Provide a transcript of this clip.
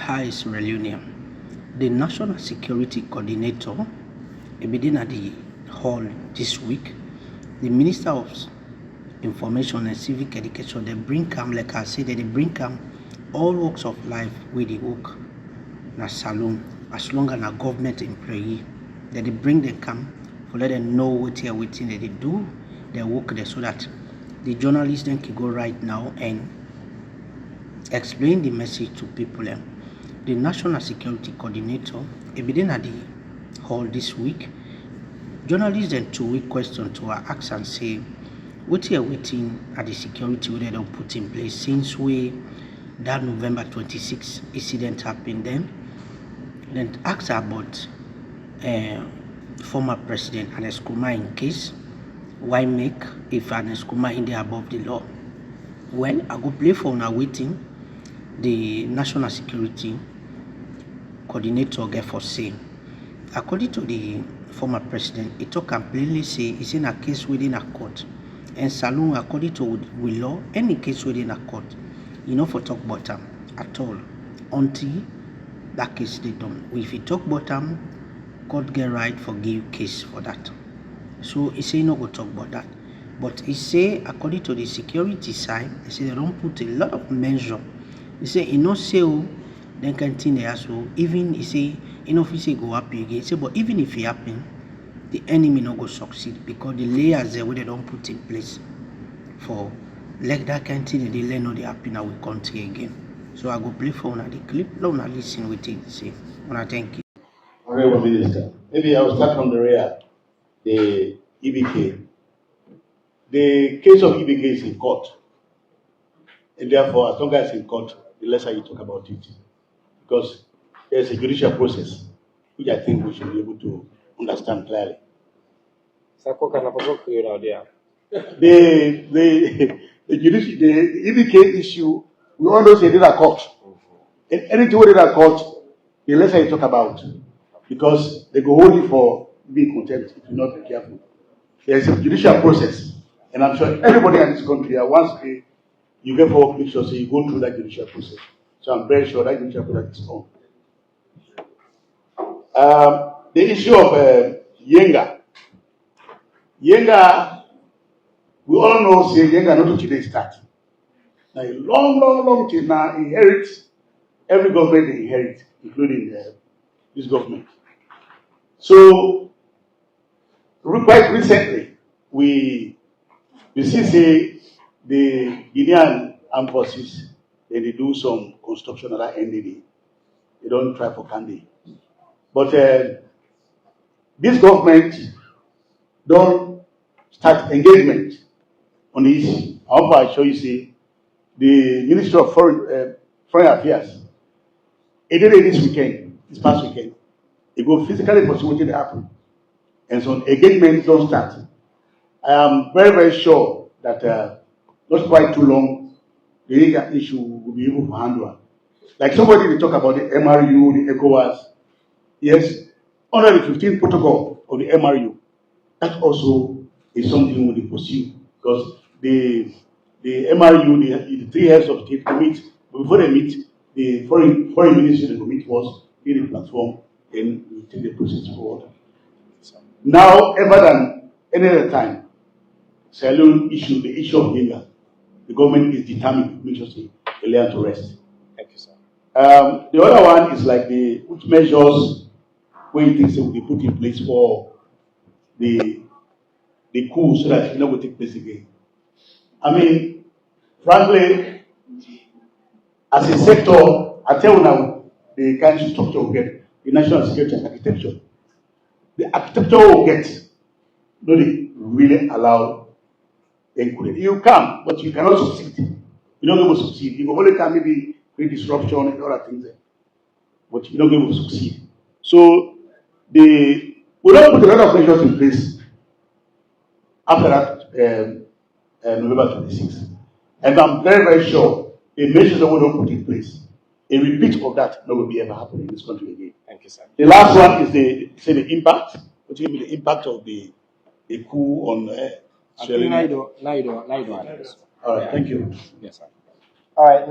Hi, Sierra Leone. The National Security Coordinator, been at the hall this week. The Minister of Information and Civic Education, they bring come, like I said, they bring come all walks of life with the work na saloon, as long as a government employee, that they bring them come for let them know what they are waiting, that they do their work there so that the journalists then can go right now and explain the message to people. The National Security Coordinator, been at the hall this week. Journalists then 2 week question to her ask and say, what you are waiting at the security where they don't put in place since that November 26 incident happened then ask her about former President Anes Kuma in case why make if Anes Kuma in there above the law. Well, I go play for now waiting the National Security Coordinator get for say. According to the former president, he talk and plainly say it's in a case within a court. And saloon, according to with law, any case within a court, you know for talk bottom at all until that case they done. If you talk bottom, court get right for give case for that. So he say no go talk about that. But he say according to the security side, he say they don't put a lot of measure. He say he no say then continue so even he say if he say go happen again. He say but even if it happen, the enemy not go succeed because the layers there where they don't put in place for like that kind of thing they learn how they happen in our country again. So I go play for one the clip, let una listen with it say. Una thank you. Honorable Minister, maybe I will start from the rear. The EBK. The case of EBK is in court. And therefore, as long as it's in court, the lesser you talk about it. Because there's a judicial process, which I think we should be able to understand clearly. The EBK issue, we all know they did a court. And anything we did a court, the lesser you talk about. Because they go hold you for being contempt if you're not be careful. There's a judicial process. And I'm sure everybody in this country, once you get for make sure so you go through that judicial process. So I'm very sure that judicial process is on. The issue of Yenga. Yenga, we all know say Yenga not today start. Now a long thing now inherit, every government they inherit, including this government. So quite recently, we see say the Guinean armed forces they do some construction of that NDD. They don't try for candy. But this government don't start engagement on the issue. However, I show you see the Ministry of Foreign Affairs. It did it this past weekend. They go physically for what happen. And so engagement don't start. I am very sure that not quite too long, the issue will be able to handle. Like somebody they talk about the MRU, the ECOWAS. Yes, under the 15th protocol of the MRU, that also is something we will pursue because the MRU, the three heads of state meet before they meet. The foreign ministry will meet first in the platform, and we take the process forward. Now, ever than any other time, Saloon issue, the issue of Yenga, the government is determined to make sure they learn to rest. Thank you, sir. The other one is like which measures when things will be put in place for the coup so that it never take place again. I mean, frankly, as a sector, I tell you now, the kind of structure we get, the national security and architecture. The architecture will get, no, they really allow include. You can, but you cannot succeed. You don't go to succeed. You only can maybe create disruption and other things there. But you don't go to succeed. So we don't put a lot of measures in place after that November 26th. And I'm very sure the measures that we don't put in place, a repeat of that not will be ever happen in this country again. Thank you, sir. The last one is the impact. What will be the impact of the coup on Now you don't. All right, thank you. Yes, sir. All right.